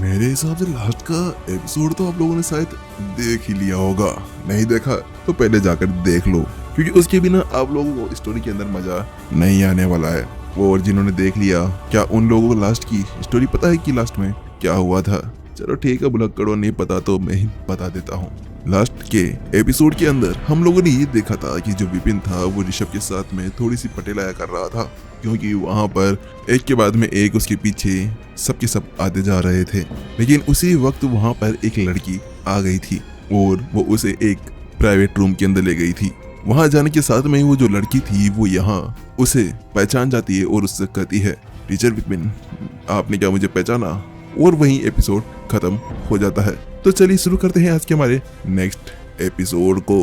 मेरे हिसाब से लास्ट का एपिसोड तो आप लोगों ने शायद देख ही लिया होगा। नहीं देखा तो पहले जाकर देख लो, क्योंकि उसके बिना आप लोगों को स्टोरी के अंदर मजा नहीं आने वाला है। और जिन्होंने देख लिया, क्या उन लोगों को लास्ट की स्टोरी पता है कि लास्ट में क्या हुआ था? चलो ठीक है, बुलक्कड़ों नहीं पता तो मैं ही बता देता हूँ। लास्ट के एपिसोड के अंदर हम लोगों ने ये देखा था कि जो विपिन था वो ऋषभ के साथ में थोड़ी सी पटेलाया कर रहा था, क्योंकि वहां पर एक के बाद में एक उसके पीछे सबके सब आते जा रहे थे। लेकिन उसी वक्त वहां पर एक लड़की आ गई थी और वो उसे एक प्राइवेट रूम के अंदर ले गई थी। वहां जाने के साथ में वो जो लड़की थी वो यहाँ उसे पहचान जाती है और उससे कहती है, टीचर विपिन, आपने क्या मुझे पहचाना? और वहीं एपिसोड खत्म हो जाता है। तो चलिए शुरू करते हैं आज के हमारे नेक्स्ट एपिसोड को।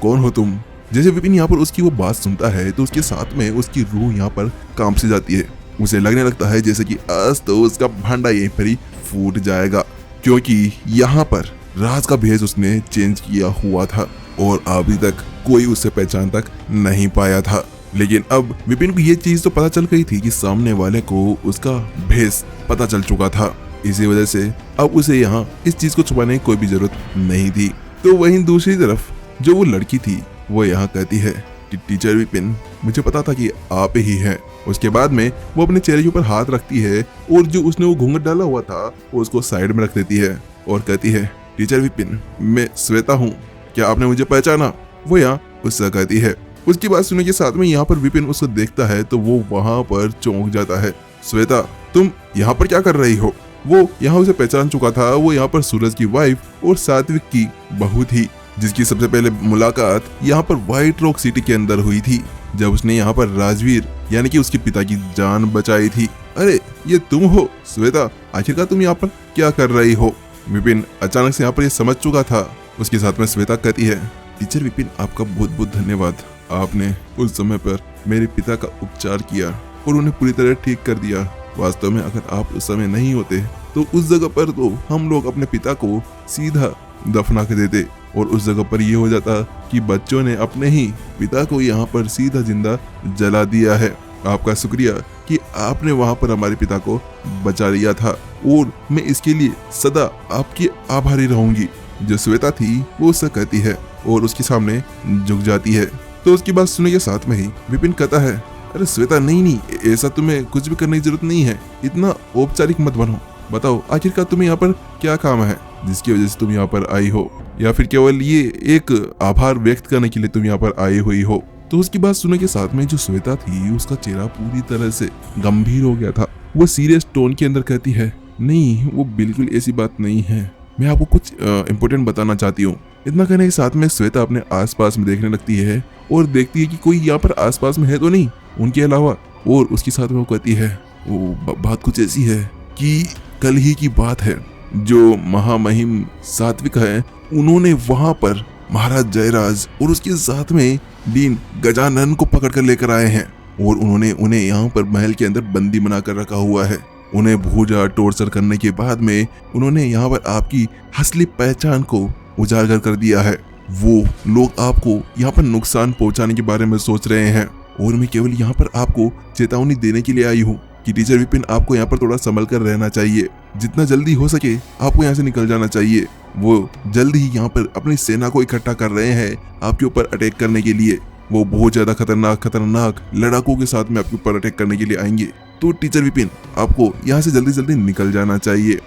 कौन हो तुम? जैसे विपिन यहाँ पर उसकी वो बात सुनता है तो उसके साथ में उसकी रूह यहाँ पर कांप सी जाती है। उसे लगने लगता है जैसे कि आज तो उसका भांडा यहीं पर ही फूट जाएगा, क्योंकि यहाँ पर राज का भेष उसने चेंज किया हुआ था और अभी तक कोई उसे पहचान तक नहीं पाया था। लेकिन अब विपिन को ये चीज तो पता चल गई थी कि सामने वाले को उसका भेष पता चल चुका था। इसी वजह से अब उसे यहाँ इस चीज को छुपाने की कोई भी जरूरत नहीं थी। तो वहीं दूसरी तरफ जो वो लड़की थी वो यहाँ कहती है कि टीचर विपिन, मुझे पता था कि आप ही हैं। उसके बाद में वो अपने चेहरे के ऊपर हाथ रखती है और जो उसने वो घूंघट डाला हुआ था वो उसको साइड में रख देती है और कहती है, टीचर विपिन, मैं श्वेता हूँ, क्या आपने मुझे पहचाना? वो यहाँ उससे कहती है। उसकी बात सुनने के साथ में यहाँ पर विपिन उसको देखता है तो वो वहां पर चौंक जाता है। श्वेता, तुम यहाँ पर क्या कर रही हो? वो यहाँ उसे पहचान चुका था। वो यहाँ पर सूरज की वाइफ और सात्विक की बहू थी, जिसकी सबसे पहले मुलाकात यहाँ पर व्हाइट रॉक सिटी के अंदर हुई थी, जब उसने यहाँ पर राजवीर यानी कि उसके पिता की जान बचाई थी। अरे ये तुम हो श्वेता, आखिरकार तुम यहाँ पर क्या कर रही हो? विपिन अचानक से यहाँ पर ये समझ चुका था। उसके साथ में श्वेता कहती है, टीचर विपिन, आपका बहुत बहुत धन्यवाद। आपने उस समय पर मेरे पिता का उपचार किया और उन्हें पूरी तरह ठीक कर दिया। वास्तव में अगर आप उस समय नहीं होते तो उस जगह पर तो हम लोग अपने पिता को सीधा दफना के देते और उस जगह पर ये हो जाता कि बच्चों ने अपने ही पिता को यहाँ पर सीधा जिंदा जला दिया है। आपका शुक्रिया कि आपने वहाँ पर हमारे पिता को बचा लिया था और मैं इसके लिए सदा आपकी आभारी रहूंगी। जो श्वेता थी वो उससे कहती है और उसके सामने झुक जाती है। तो उसकी बात सुनने के साथ में ही विपिन कहता है, अरे श्वेता, नहीं, ऐसा तुम्हें कुछ भी करने की जरूरत नहीं है, इतना औपचारिक मत बनो। बताओ आखिरकार तुम्हें यहाँ पर क्या काम है जिसकी वजह से तुम यहाँ पर आई हो, या फिर केवल ये एक आभार व्यक्त करने के लिए तुम यहाँ पर आई हुई हो? तो उसकी बात सुनने के साथ में जो श्वेता थी उसका चेहरा पूरी तरह से गंभीर हो गया था। वो सीरियस टोन के अंदर कहती है, नहीं, वो बिल्कुल ऐसी बात नहीं है, मैं आपको कुछ इम्पोर्टेंट बताना चाहती हूँ। इतना कहने के साथ में श्वेता अपने आसपास में देखने लगती है और देखती है कि कोई यहाँ पर आसपास में है तो नहीं उनके अलावा। और उसके साथ में वो कहती है, वो बात कुछ ऐसी है कि कल ही की बात है, जो महामहिम सात्विक है उन्होंने वहां पर महाराज जयराज और उसके साथ में डीन गजानन को पकड़ कर लेकर आए हैं और उन्होंने उन्हें यहाँ पर महल के अंदर बंदी बनाकर रखा हुआ है। उन्हें भूजा टॉर्चर करने के बाद में उन्होंने यहाँ पर आपकी असली पहचान को उजागर कर दिया है। वो लोग आपको यहाँ पर नुकसान पहुंचाने के बारे में सोच रहे हैं और मैं केवल यहाँ पर आपको चेतावनी देने के लिए आई हूँ कि टीचर विपिन, आपको यहाँ पर थोड़ा संभल कर रहना चाहिए। जितना जल्दी हो सके आपको यहाँ से निकल जाना चाहिए। वो जल्द ही यहाँ पर अपनी सेना को इकट्ठा कर रहे हैं आपके ऊपर अटैक करने के लिए। वो बहुत ज्यादा खतरनाक लड़ाकों के साथ में आपके ऊपर अटैक करने के लिए आएंगे। तो टीचर विपिन, आपको यहाँ से जल्दी जल्दी निकल जाना चाहिए।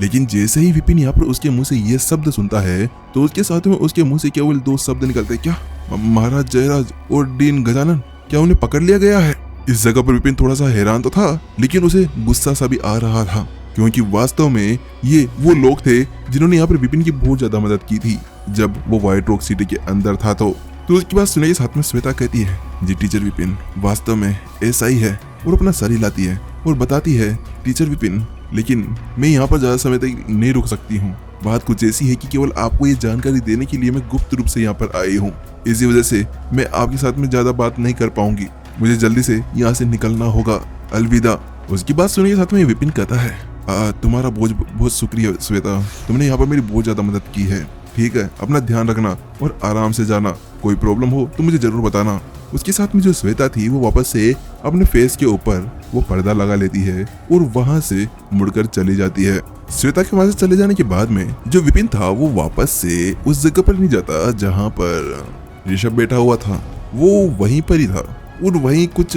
लेकिन जैसे ही विपिन यहाँ पर उसके मुंह से ये शब्द सुनता है तो उसके साथ में उसके मुंह से केवल दो शब्द निकलते हैं, क्या महाराज जयराज और डीन गजानन, क्या उन्हें पकड़ लिया गया है? इस जगह पर विपिन थोड़ा सा हैरान तो था, लेकिन उसे गुस्सा सा भी आ रहा था, क्योंकि वास्तव में ये वो लोग थे जिन्होंने यहाँ पर विपिन की बहुत ज्यादा मदद की थी जब वो व्हाइट रॉक सिटी के अंदर था। तो उसके बाद सुने के साथ में श्वेता कहती है, जी टीचर विपिन, वास्तव में ऐसा ही है। और अपना सर हिलाती है और बताती है, टीचर विपिन, लेकिन मैं यहाँ पर ज्यादा समय तक नहीं रुक सकती हूँ। बात कुछ ऐसी है कि केवल आपको ये जानकारी देने के लिए मैं गुप्त रूप से यहाँ पर आई हूँ। इसी वजह से मैं आपके साथ में ज्यादा बात नहीं कर पाऊंगी। मुझे जल्दी से यहाँ से निकलना होगा। अलविदा। उसकी बात सुनने के साथ में विपिन कहता है, तुम्हारा बहुत शुक्रिया श्वेता, तुमने यहाँ पर मेरी बहुत ज्यादा मदद की है। ठीक है, अपना ध्यान रखना और आराम से जाना। कोई प्रॉब्लम हो तो मुझे जरूर बताना। उसके साथ में जो श्वेता थी वो वापस से अपने फेस के ऊपर वो पर्दा लगा लेती है और वहां से मुड़कर चली जाती है। श्वेता के वहां से चले जाने के बाद में जो विपिन था वो वापस से उस जगह पर नहीं जाता जहाँ पर ऋषभ बैठा हुआ था। वो वहीं पर ही था और वहीं कुछ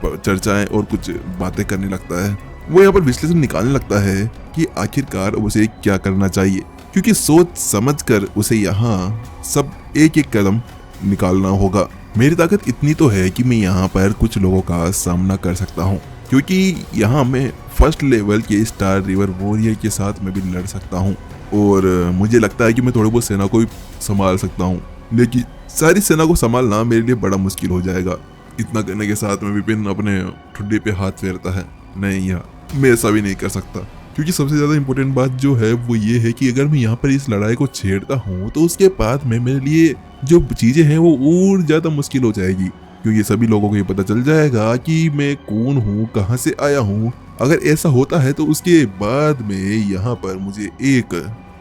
चर्चाएं और कुछ बातें करने लगता है। वो यहाँ पर विश्लेषण निकालने लगता है कि आखिरकार उसे क्या करना चाहिए, क्योंकि सोच समझकर उसे यहाँ सब एक एक कदम निकालना होगा। मेरी ताकत इतनी तो है कि मैं यहाँ पर कुछ लोगों का सामना कर सकता हूँ, क्योंकि यहाँ मैं फर्स्ट लेवल के स्टार रिवर वॉरियर के साथ मैं भी लड़ सकता हूँ और मुझे लगता है कि मैं थोड़ी बहुत सेना को भी संभाल सकता हूँ, लेकिन सारी सेना को संभालना मेरे लिए बड़ा मुश्किल हो जाएगा। इतना करने के साथ में विपिन अपने ठुड्डे पे हाथ फेरता है। नहीं यार, मैं ऐसा भी नहीं कर सकता, क्योंकि सबसे ज्यादा इम्पोर्टेंट बात जो है वो ये है कि अगर मैं यहाँ पर इस लड़ाई को छेड़ता हूँ तो उसके बाद में मेरे लिए जो चीजें हैं वो और ज्यादा मुश्किल हो जाएगी, क्योंकि सभी लोगों को ये पता चल जाएगा कि मैं कौन हूँ, कहाँ से आया हूँ। अगर ऐसा होता है तो उसके बाद में यहाँ पर मुझे एक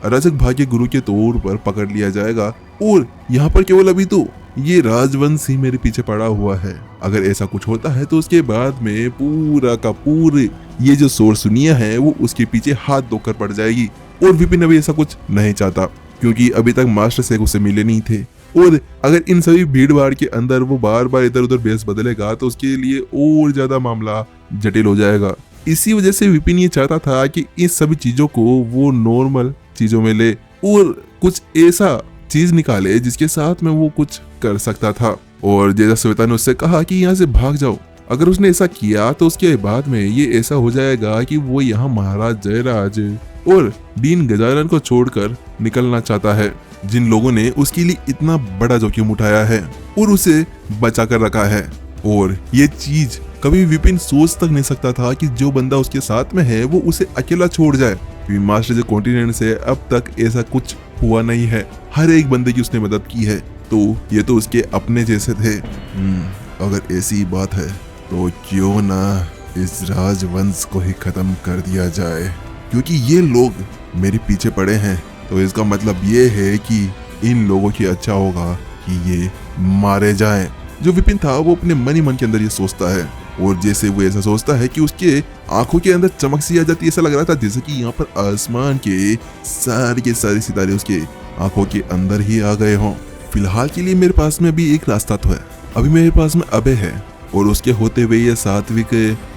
अराजक भाग्य गुरु के तौर पर पकड़ लिया जाएगा और यहाँ पर केवल अभी तो ये राजवंश ही मेरे पीछे पड़ा हुआ है। अगर ऐसा कुछ होता है तो उसके बाद में पूरा का पूरे ये जो सोर सुनिया है वो उसके पीछे हाथ धोकर पड़ जाएगी। और विपिन अभी ऐसा कुछ नहीं चाहता, क्योंकि अभी तक मास्टर से उसे मिले नहीं थे और अगर इन सभी भीड़ भाड़ के अंदर वो बार बार इधर उधर बेस बदलेगा तो उसके लिए और ज्यादा मामला जटिल हो जाएगा। इसी वजह से विपिन ये चाहता था कि इस सभी चीजों को वो नॉर्मल चीजों में ले और कुछ ऐसा चीज निकाले जिसके साथ में वो कुछ कर सकता था। और जैसा श्वेता ने उससे कहा कि यहाँ से भाग जाओ, अगर उसने ऐसा किया तो उसके बाद में ये ऐसा हो जाएगा कि वो यहाँ महाराज जयराज और डीन गजानन को छोड़कर निकलना चाहता है, जिन लोगों ने उसके लिए इतना बड़ा जोखिम उठाया है और उसे बचा कर रखा है। और ये चीज कभी विपिन सोच तक नहीं सकता था कि जो बंदा उसके साथ में है वो उसे अकेला छोड़ जाए, क्योंकि मास्टर जो कॉन्टिनेंट से अब तक ऐसा कुछ हुआ नहीं है। हर एक बंदे की उसने मदद की है, तो ये तो उसके अपने जैसे थे। अगर ऐसी बात है तो क्यों ना इस राजवंश को ही खत्म कर दिया जाए, क्योंकि ये लोग मेरे पीछे पड़े हैं, तो इसका मतलब ये है कि इन लोगों की अच्छा होगा कि ये मारे जाएं। जो विपिन था वो अपने मन ही मन के अंदर ये सोचता है और जैसे वो ऐसा सोचता है कि उसके आंखों के अंदर चमक सी आ जाती है। ऐसा लग रहा था जैसे कि यहाँ पर आसमान के सारे सितारे उसके आंखों के अंदर ही आ गए हों। फिलहाल के लिए मेरे पास में अभी एक रास्ता तो है, अभी मेरे पास में अभय है और उसके होते हुए ये सात्विक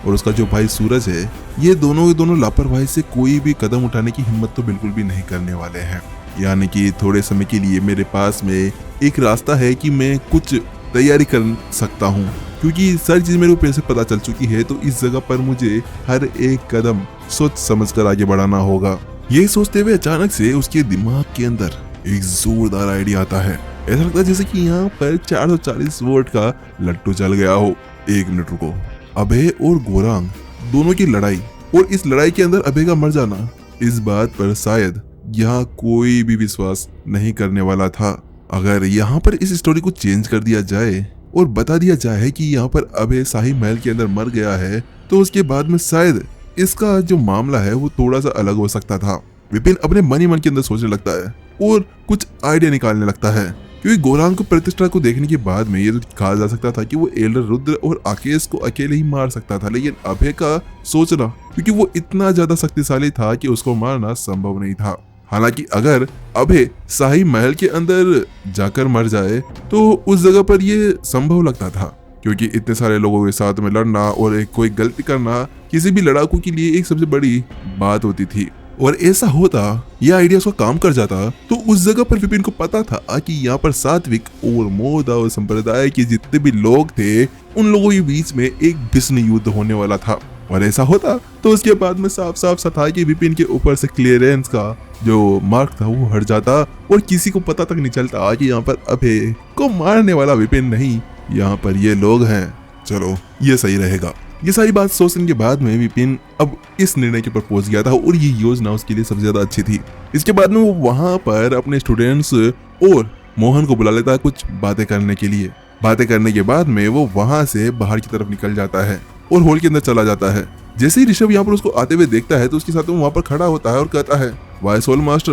और उसका जो भाई सूरज है, ये दोनों लापरवाही से कोई भी कदम उठाने की हिम्मत तो बिल्कुल भी नहीं करने वाले हैं। यानी कि थोड़े समय के लिए मेरे पास में एक रास्ता है कि मैं कुछ तैयारी कर सकता हूँ, क्योंकि सारी चीज मेरे ऊपर से पता चल चुकी है। तो इस जगह पर मुझे हर एक कदम सोच समझकर आगे बढ़ाना होगा। यही सोचते हुए अचानक से उसके दिमाग के अंदर एक जोरदार आइडिया आता है। ऐसा लगता है जैसे कि यहाँ पर 440 वोल्ट का लट्टू चल गया हो। एक मिनट रुको, अभय और गोरांग दोनों की लड़ाई और इस लड़ाई के अंदर अभय का मर जाना, इस बात पर शायद यहाँ कोई भी विश्वास नहीं करने वाला था। अगर यहाँ पर इस स्टोरी को चेंज कर दिया जाए और बता दिया जाए कि यहाँ पर अभय शाही महल के अंदर मर गया है, तो उसके बाद में शायद इसका जो मामला है वो थोड़ा सा अलग हो सकता था। विपिन अपने मन ही मन के अंदर सोचने लगता है और कुछ आइडिया निकालने लगता है, क्योंकि गोरांग को प्रतिष्ठा को देखने के बाद में ये तो कहा जा सकता था कि वो एल्डर रुद्र और आकेश को अकेले ही मार सकता था, लेकिन अभय का सोचना, क्योंकि वो इतना ज्यादा शक्तिशाली था कि उसको मारना संभव नहीं था। हालांकि अगर अभय शाही महल के अंदर जाकर मर जाए तो उस जगह पर ये संभव लगता था, क्योंकि इतने सारे लोगों के साथ में लड़ना और एक कोई गलती करना किसी भी लड़ाकू के लिए एक सबसे बड़ी बात होती थी। और ऐसा होता, यह आइडिया उसका काम कर जाता, तो उस जगह पर विपिन को पता था कि यहाँ पर सात्विक और मोदा और संप्रदाय के जितने भी लोग थे उन लोगों के बीच में एक भीषण युद्ध होने वाला था। और ऐसा होता तो उसके बाद में साफ साफ था कि विपिन के ऊपर से क्लियरेंस का जो मार्क था वो हट जाता और किसी को पता तक नहीं चलता कि यहाँ पर अभय को मारने वाला विपिन नहीं, यहाँ पर ये लोग हैं। चलो ये सही रहेगा। ये सारी बात सोचने के बाद में विपिन अब इस निर्णय के ऊपर पहुंच गया था और ये योजना उसके लिए सबसे ज्यादा अच्छी थी। इसके बाद में वो वहां पर अपने स्टूडेंट्स और मोहन को बुला लेता है कुछ बातें करने के लिए। बातें करने के बाद में वो वहां से बाहर की तरफ निकल जाता है और हॉल के अंदर चला जाता है। जैसे ही ऋषभ यहाँ पर उसको आते हुए देखता है तो उसके साथ वहां पर खड़ा होता है और कहता है, वाय सोल मास्टर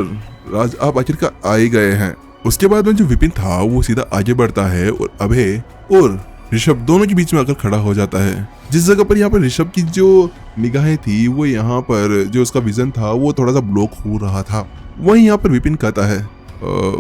राज, आप आखिरकार आ ही गए हैं। उसके बाद में जो विपिन था वो सीधा आगे बढ़ता है और अभय और ऋषभ दोनों के बीच में आकर खड़ा हो जाता है। जिस जगह पर यहाँ पर ऋषभ की जो निगाहें थी वो यहाँ पर जो उसका विजन था वो थोड़ा सा ब्लॉक हो रहा था। वहीं यहाँ पर विपिन कहता है,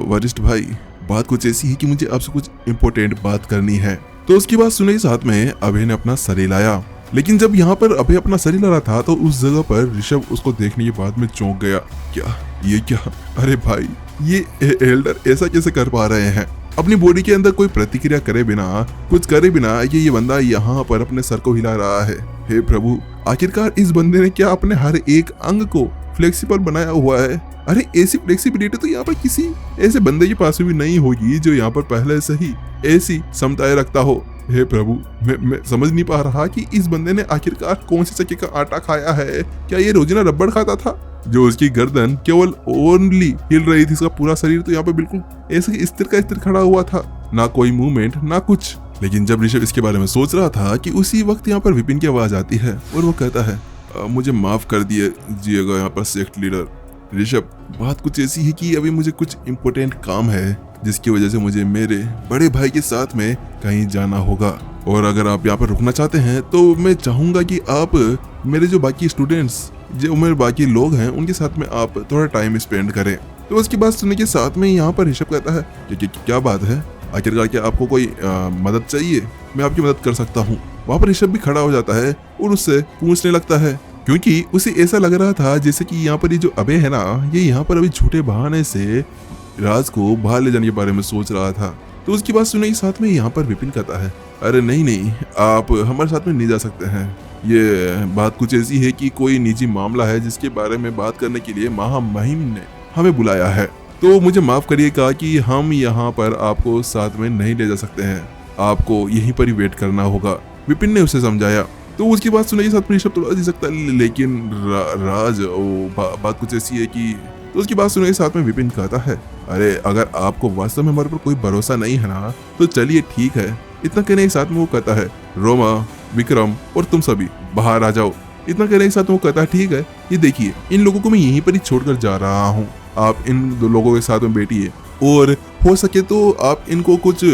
वरिष्ठ भाई बात कुछ ऐसी है कि मुझे आपसे कुछ इम्पोर्टेंट बात करनी है। तो उसकी बात सुने साथ में अभय ने अपना सर लाया, लेकिन जब यहाँ पर अभय अपना सर ला रहा था तो उस जगह पर ऋषभ उसको देखने के बाद में चौंक गया। क्या अरे भाई ये एल्डर ऐसा कैसे कर पा रहे हैं? अपनी बॉडी के अंदर कोई प्रतिक्रिया करे बिना, कुछ करे बिना ये बंदा यहाँ पर अपने सर को हिला रहा है। हे प्रभु, आखिरकार इस बंदे ने क्या अपने हर एक अंग को फ्लेक्सिबल बनाया हुआ है? अरे ऐसी फ्लेक्सिबिलिटी तो यहाँ पर किसी ऐसे बंदे के पास भी नहीं होगी जो यहाँ पर पहले से ही ऐसी क्षमताएं रखता हो। हे प्रभु, मैं समझ नहीं पा रहा कि इस बंदे ने आखिरकार कौन से चक्के का आटा खाया है। क्या ये रोजाना रबड़ खाता था? जो उसकी गर्दन केवल ओनली हिल रही थी, इसका पूरा शरीर तो यहाँ पे बिल्कुल ऐसे स्थिर का स्थिर खड़ा हुआ था, ना कोई मूवमेंट ना कुछ। लेकिन जब ऋषभ इसके बारे में सोच रहा था कि उसी वक्त यहाँ पर विपिन की आवाज आती है और वो कहता है, मुझे माफ कर दीजिएगा यहाँ पर सेक्ट लीडर। ऋषभ, बात कुछ ऐसी है कि अभी मुझे कुछ इम्पोर्टेंट काम है जिसकी वजह से मुझे मेरे बड़े भाई के साथ में कहीं जाना होगा, और अगर आप यहाँ पर रुकना चाहते हैं तो मैं चाहूंगा कि आप मेरे जो बाकी स्टूडेंट्स, जो मेरे बाकी लोग हैं, उनके साथ में आप थोड़ा टाइम स्पेंड करें। तो उसकी बात सुनने के साथ में यहाँ पर ऋषभ कहता है कि क्या बात है, आखिरकार क्या आपको कोई मदद चाहिए? मैं आपकी मदद कर सकता हूँ। वहाँ पर ऋषभ भी खड़ा हो जाता है और उससे पूछने लगता है, क्योंकि उसे ऐसा लग रहा था जैसे कि यहाँ पर ये जो अभय है ना, ये यहाँ पर अभी झूठे बहाने से राज को बाहर ले जाने के बारे में सोच रहा था। तो उसकी बात सुनने के साथ में यहाँ पर विपिन कहता है, अरे नहीं, आप हमारे साथ में नहीं जा सकते हैं। ये बात कुछ ऐसी है कि कोई निजी मामला है जिसके बारे में बात करने के लिए महामहिम ने हमें बुलाया है। तो मुझे माफ करिएगा कि हम यहाँ पर आपको साथ में नहीं ले जा सकते हैं, आपको यहीं पर ही वेट करना होगा, विपिन ने उसे समझाया। तो उसकी बात सुनने के साथ में ऋषभ थोड़ा सी सकता है, लेकिन राज बात कुछ ऐसी है कि। तो उसकी बात सुनने के साथ में विपिन कहता है, अरे अगर आपको वास्तव में हमारे पर कोई भरोसा नहीं है ना, तो चलिए ठीक है। इतना कहने के साथ में वो कहता है, रोमा, विक्रम और तुम सभी बाहर आ जाओ। इतना कहने के साथ में वो कहता है, ठीक है, ये देखिए इन लोगों को मैं यहीं पर ही छोड़कर जा रहा हूँ, आप इन दो लोगों के साथ में बैठिए, और हो सके तो आप इनको कुछ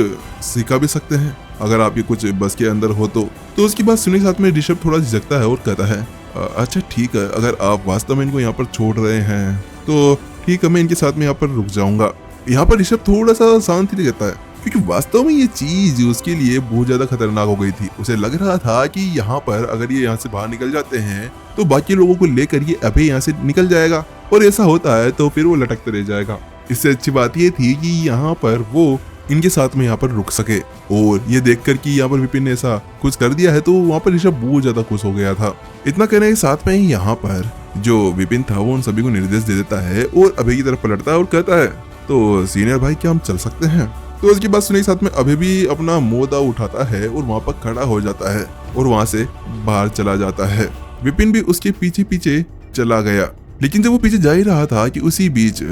सिखा भी सकते हैं अगर आपके कुछ बस के अंदर हो तो। तो उसकी बात सुनने के साथ में ऋषभ थोड़ा झिझकता है और कहता है, अच्छा ठीक है, अगर आप वास्तव में इनको यहाँ पर छोड़ रहे हैं तो ठीक है, मैं इनके साथ में यहाँ पर रुक जाऊंगा। यहाँ पर ऋषभ थोड़ा सा शांति रहता है, क्योंकि वास्तव में ये चीज उसके लिए बहुत ज्यादा खतरनाक हो गई थी। उसे लग रहा था कि यहाँ पर अगर ये यहाँ से बाहर निकल जाते हैं तो बाकी लोगों को लेकर ये अभी यहाँ से निकल जाएगा, और ऐसा होता है तो फिर वो लटकते रह जाएगा। इससे अच्छी बात ये थी कि यहाँ पर वो इनके साथ में यहाँ पर रुक सके, और ये देखकर कि यहाँ पर विपिन ने ऐसा कुछ कर दिया है तो वहाँ पर ऋषभ बहुत ज्यादा खुश हो गया था। इतना कहने के साथ में ही यहाँ पर जो विपिन था वो उन सभी को निर्देश दे देता है और अभय की तरफ पलटता है और कहता है, तो सीनियर भाई क्या हम चल सकते हैं? तो उसकी बात सुनने के साथ में अभय भी अपना मोदा उठाता है और वहाँ पर खड़ा हो जाता है और वहाँ से बाहर चला जाता है। विपिन भी उसके पीछे पीछे चला गया, लेकिन जब वो पीछे जा ही रहा था कि उसी बीच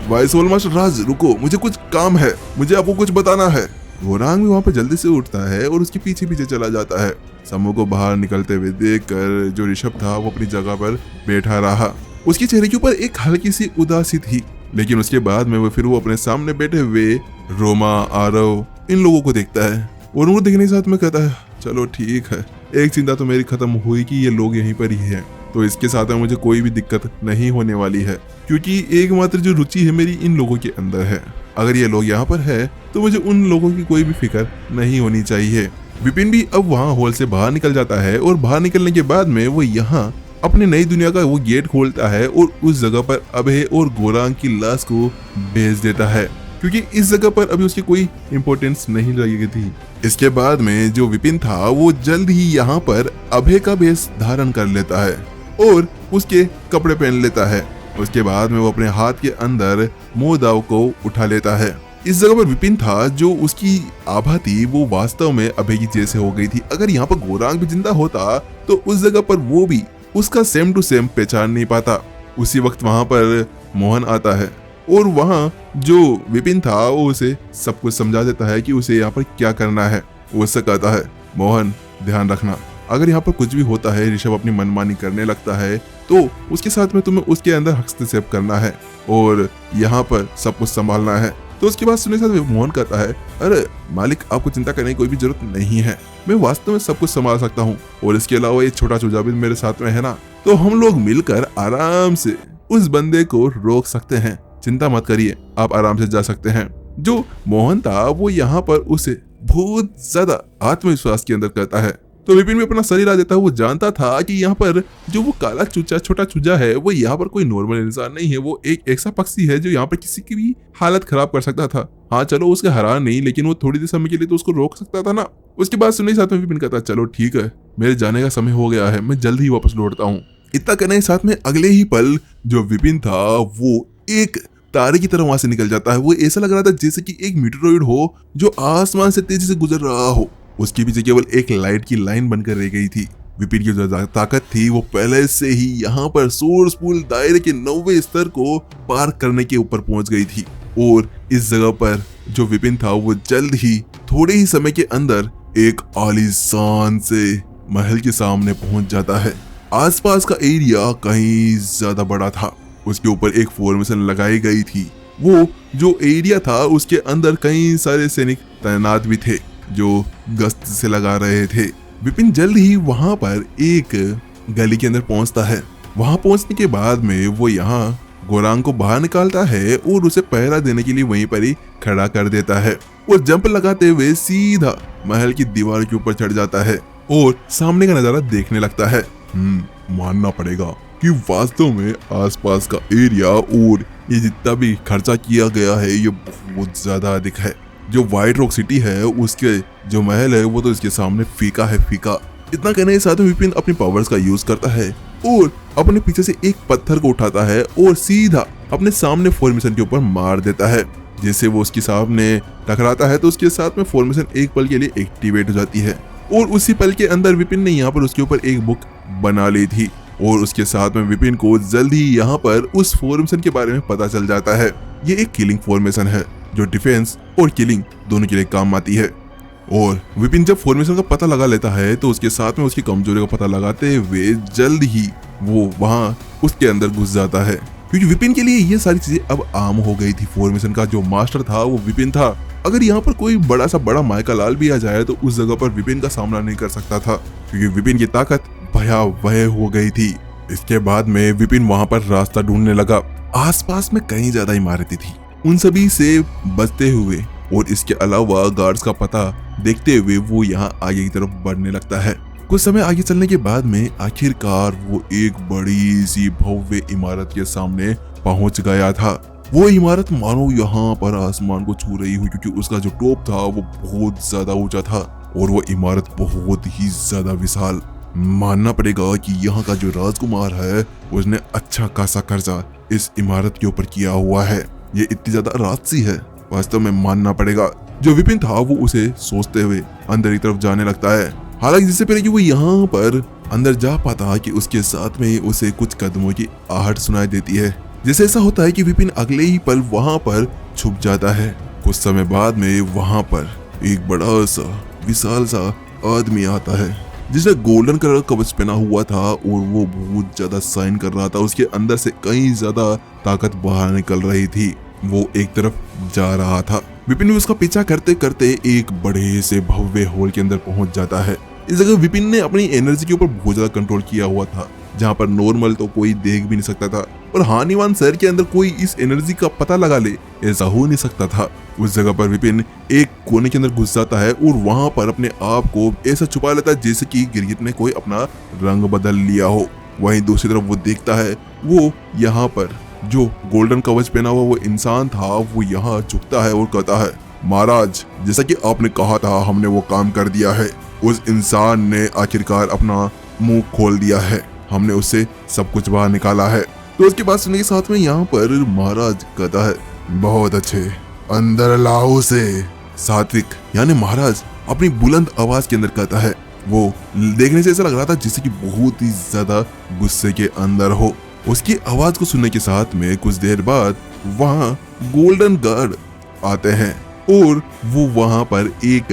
वाइस होल मास्टर राज, रुको, मुझे कुछ काम है, मुझे आपको कुछ बताना है। गोरांग भी वहाँ पे जल्दी से उठता है और उसके पीछे पीछे चला जाता है। समूह को बाहर निकलते हुए देखकर जो ऋषभ था वो अपनी जगह पर बैठा रहा। उसके चेहरे के ऊपर एक हल्की सी उदासी थी, लेकिन उसके बाद में वो अपने सामने बैठे हुए रोमा, आरव, इन लोगों को देखता है और उनको देखने के साथ में कहता है, चलो ठीक है, एक चिंता तो मेरी खत्म हुई कि ये लोग यहीं पर ही हैं, तो इसके साथ में मुझे कोई भी दिक्कत नहीं होने वाली है, क्योंकि एकमात्र जो रुचि है मेरी इन लोगों के अंदर है। अगर ये लोग यहाँ पर है तो मुझे उन लोगों की कोई भी फिक्र नहीं होनी चाहिए। विपिन भी अब वहाँ हॉल से बाहर निकल जाता है और बाहर निकलने के बाद में वो यहाँ अपनी नई दुनिया का वो गेट खोलता है और उस जगह पर अभय और गोरांग की लाश को भेज देता है, क्योंकि इस जगह पर अभी उसकी कोई इम्पोर्टेंस नहीं लगी थी। इसके बाद में जो विपिन था वो जल्द ही यहाँ पर अभय का वेश धारण कर लेता है और उसके कपड़े पहन लेता है। उसके बाद में वो अपने हाथ के अंदर मोदाव को उठा लेता है। इस जगह पर विपिन था, जो उसकी आभा थी वो वास्तव में अभय की जैसे हो गई थी। अगर यहाँ पर गोरांग भी जिंदा होता तो उस जगह पर वो भी उसका सेम टू सेम पहचान नहीं पाता। उसी वक्त वहां पर मोहन आता है और वहां जो विपिन था वो उसे सब कुछ समझा देता है कि उसे यहाँ पर क्या करना है। वो उससे कहता है, मोहन ध्यान रखना, अगर यहाँ पर कुछ भी होता है, ऋषभ अपनी मनमानी करने लगता है तो उसके साथ में तुम्हें उसके अंदर हस्तक्षेप करना है और यहाँ पर सब कुछ संभालना है। तो उसके बाद सुनने के साथ मोहन कहता है, अरे मालिक, आपको चिंता करने की कोई भी जरूरत नहीं है, मैं वास्तव में सब कुछ संभाल सकता हूँ, और इसके अलावा ये छोटा चूजा भी मेरे साथ में है ना, तो हम लोग मिलकर आराम से उस बंदे को रोक सकते हैं। चिंता मत करिए, आप आराम से जा सकते हैं। जो मोहन था वो यहाँ पर उसे बहुत ज्यादा आत्मविश्वास के अंदर करता है। तो विपिन भी अपना सर हिला देता है। वो जानता था कि यहाँ पर जो वो काला चूचा छोटा चूजा है वो यहाँ पर कोई नॉर्मल इंसान नहीं है, वो एक ऐसा पक्षी है जो यहाँ पर किसी की भी हालत खराब कर सकता था। हाँ चलो उसके हरा नहीं, लेकिन वो थोड़ी देर समय के लिए तो उसको रोक सकता था ना। उसके बाद सुनने के साथ में विपिन कहता चलो ठीक है, मेरे जाने का समय हो गया है, मैं जल्द ही वापस लौटता हूँ। इतना करने के साथ में अगले ही पल जो विपिन था वो एक तारे की तरह वहां से निकल जाता है। वो ऐसा लग रहा था जैसे कि एक मीटेरोइड हो जो आसमान से तेजी से गुजर रहा हो। उसके पीछे केवल एक लाइट की लाइन बनकर रह गई थी। विपिन की जो ताकत थी वो पहले से ही यहाँ पर सोर्स पूल दायरे के 9वें स्तर को पार करने के ऊपर पहुंच गई थी, और इस जगह पर जो विपिन था वो जल्द ही थोड़े ही समय के अंदर एक आलीशान से महल के सामने पहुंच जाता है। आसपास का एरिया कहीं ज्यादा बड़ा था, उसके ऊपर एक फॉर्मेशन लगाई गई थी। वो जो एरिया था उसके अंदर कई सारे सैनिक तैनात भी थे जो गश्त से लगा रहे थे। विपिन जल्द ही वहां पर एक गली के अंदर पहुंचता है। वहां पहुंचने के बाद में वो यहाँ गोरांग को बाहर निकालता है और उसे पहरा देने के लिए वहीं पर ही खड़ा कर देता है, और जंप लगाते हुए सीधा महल की दीवार के ऊपर चढ़ जाता है और सामने का नजारा देखने लगता है। मानना पड़ेगा कि वास्तव में आसपास का एरिया और ये जितना भी खर्चा किया गया है ये बहुत ज्यादा अधिक है। जो व्हाइट रॉक सिटी है उसके जो महल है वो तो इसके सामने फीका है, फीका। इतना कहने के साथ विपिन अपनी पावर्स का यूज करता है और अपने पीछे से एक पत्थर को उठाता है और सीधा अपने सामने फॉर्मेशन के ऊपर मार देता है। जैसे वो उसके सामने टकराता है तो उसके साथ में फॉर्मेशन एक पल के लिए एक्टिवेट हो जाती है, और उसी पल के अंदर विपिन ने यहाँ पर उसके ऊपर एक बुक बना ली थी, और उसके साथ में विपिन को जल्द ही यहाँ पर उस फॉर्मेशन के बारे में पता चल जाता है। ये एक किलिंग फॉर्मेशन है जो डिफेंस और किलिंग दोनों के लिए काम आती है। और विपिन जब फॉर्मेशन का पता लगा लेता है तो उसके साथ में उसकी कमजोरी का पता लगाते हुए जल्द ही वो वहां उसके अंदर घुस जाता है, क्योंकि विपिन के लिए ये सारी चीजें अब आम हो गई थी। फॉर्मेशन का जो मास्टर था वो विपिन था। अगर यहाँ पर कोई बड़ा सा बड़ा माइका लाल भी आ जाए तो उस जगह पर विपिन का सामना नहीं कर सकता था, क्योंकि विपिन की ताकत भयावह हो गई थी। इसके बाद में विपिन वहां पर रास्ता ढूंढने लगा। आसपास में कई ज्यादा इमारतें थी, उन सभी से बचते हुए और इसके अलावा गार्ड्स का पता देखते हुए वो यहाँ आगे की तरफ बढ़ने लगता है। कुछ समय आगे चलने के बाद में आखिरकार वो एक बड़ी सी भव्य इमारत के सामने पहुंच गया था। वो इमारत मानो यहाँ पर आसमान को छू रही हुई, क्योंकि उसका जो टॉप था वो बहुत ज्यादा ऊंचा था और वो इमारत बहुत ही ज्यादा विशाल। मानना पड़ेगा कि यहाँ का जो राजकुमार है उसने अच्छा खासा कर्जा इस इमारत के ऊपर किया हुआ है। ये इतनी ज्यादा राजसी है, वास्तव में मानना पड़ेगा। जो विपिन था वो उसे सोचते हुए अंदर की तरफ जाने लगता है। हालांकि जिससे पहले कि वो यहाँ पर अंदर जा पाता कि उसके साथ में उसे कुछ कदमों की आहट सुनाई देती है। जैसे ऐसा होता है कि विपिन अगले ही पल वहां पर छुप जाता है। कुछ समय बाद में वहां पर एक बड़ा सा विशाल सा आदमी आता है जिसने गोल्डन कलर का कवच पहना हुआ था और वो बहुत ज्यादा साइन कर रहा था। उसके अंदर से कई ज्यादा ताकत बाहर निकल रही थी। वो एक तरफ जा रहा था। विपिन भी उसका पीछा करते करते एक बड़े से भव्य हॉल के अंदर पहुंच जाता है। इस जगह विपिन ने अपनी एनर्जी के ऊपर बहुत ज्यादा कंट्रोल किया हुआ था, जहाँ पर नॉर्मल तो कोई देख भी नहीं सकता था, और हानिवान शहर के अंदर कोई इस एनर्जी का पता लगा ले ऐसा हो नहीं सकता था। उस जगह पर विपिन एक कोने के अंदर घुस जाता है और वहां पर अपने आप को ऐसा छुपा लेता है जैसे कि गिरगिट ने कोई अपना रंग बदल लिया हो। वहीं दूसरी तरफ वो देखता है वो यहाँ पर जो गोल्डन कवच पहना हुआ वो इंसान था, वो यहाँ झुकता है और कहता है, महाराज जैसा कि आपने कहा था हमने वो काम कर दिया है। उस इंसान ने आखिरकार अपना मुंह खोल दिया है, हमने उससे सब कुछ बाहर निकाला है। तो उसके बाद सुनने के साथ में यहाँ पर महाराज कहता है, बहुत अच्छे, अंदर लाओ उसे। सात्विक यानी महाराज अपनी बुलंद आवाज के अंदर कहता है। वो देखने से ऐसा लग रहा था जैसे कि बहुत ही ज्यादा गुस्से के अंदर हो। उसकी आवाज को सुनने के साथ में कुछ देर बाद वहाँ गोल्डन गार्ड आते हैं और वो वहाँ पर एक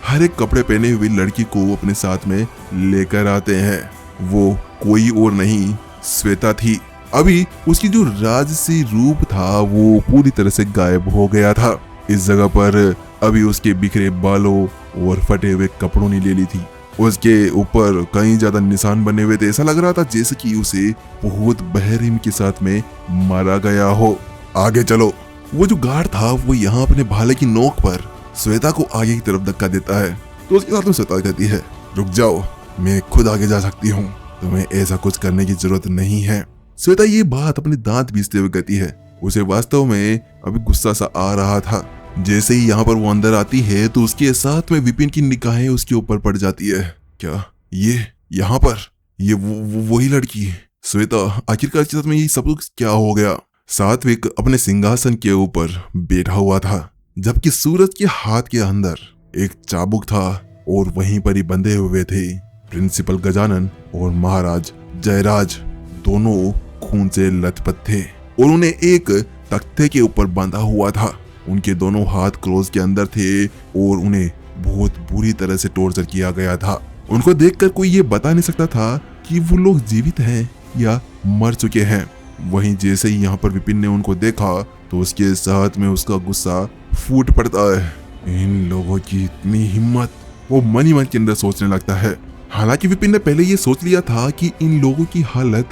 हरे कपड़े पहने हुई लड़की को अपने साथ में लेकर आते हैं। वो कोई और नहीं श्वेता थी। अभी उसकी जो राजसी रूप था वो पूरी तरह से गायब हो गया था। इस जगह पर अभी उसके बिखरे बालों और फटे हुए कपड़ों ने ले ली थी। उसके ऊपर कई ज्यादा निशान बने हुए थे। ऐसा लग रहा था जैसे कि उसे बहुत बेरहमी के साथ में मारा गया हो। आगे चलो। वो जो गार्ड था वो यहाँ अपने भाले की नोक पर श्वेता को आगे की तरफ धक्का देता है। तो उसके साथ में श्वेता कहती है, रुक जाओ, मैं खुद आगे जा सकती हूँ, तुम्हें ऐसा कुछ करने की जरूरत नहीं है। श्वेता ये बात अपने दांत पीसते हुए कहती है। उसे वास्तव में अभी गुस्सा सा आ रहा था। जैसे ही यहाँ पर वो अंदर आती है तो उसके साथ में विपिन की निगाहें उसके ऊपर पड़ जाती है। क्या ये यहाँ पर ये वही लड़की? श्वेता, आखिरकार इसके साथ में ये सब कुछ क्या हो गया? सात्विक अपने सिंहासन के ऊपर बैठा हुआ था, जबकि सूरज के हाथ के अंदर एक चाबुक था और वहीं पर ही बंधे हुए थे प्रिंसिपल गजानन और महाराज जयराज। दोनों खून से लथपथ थे और उन्हें एक तख्ते के ऊपर बांधा हुआ था। उनके दोनों हाथ क्लोज के अंदर थे और उन्हें बहुत बुरी तरह से टॉर्चर किया गया था। उनको देखकर कोई ये बता नहीं सकता था कि वो लोग जीवित हैं या मर चुके हैं। वहीं जैसे ही यहाँ पर विपिन ने उनको देखा तो उसके साथ में उसका गुस्सा फूट पड़ता है। इन लोगों की इतनी हिम्मत, वो मन ही मन के अंदर सोचने लगता है। हालांकि विपिन ने पहले ये सोच लिया था कि इन लोगों की हालत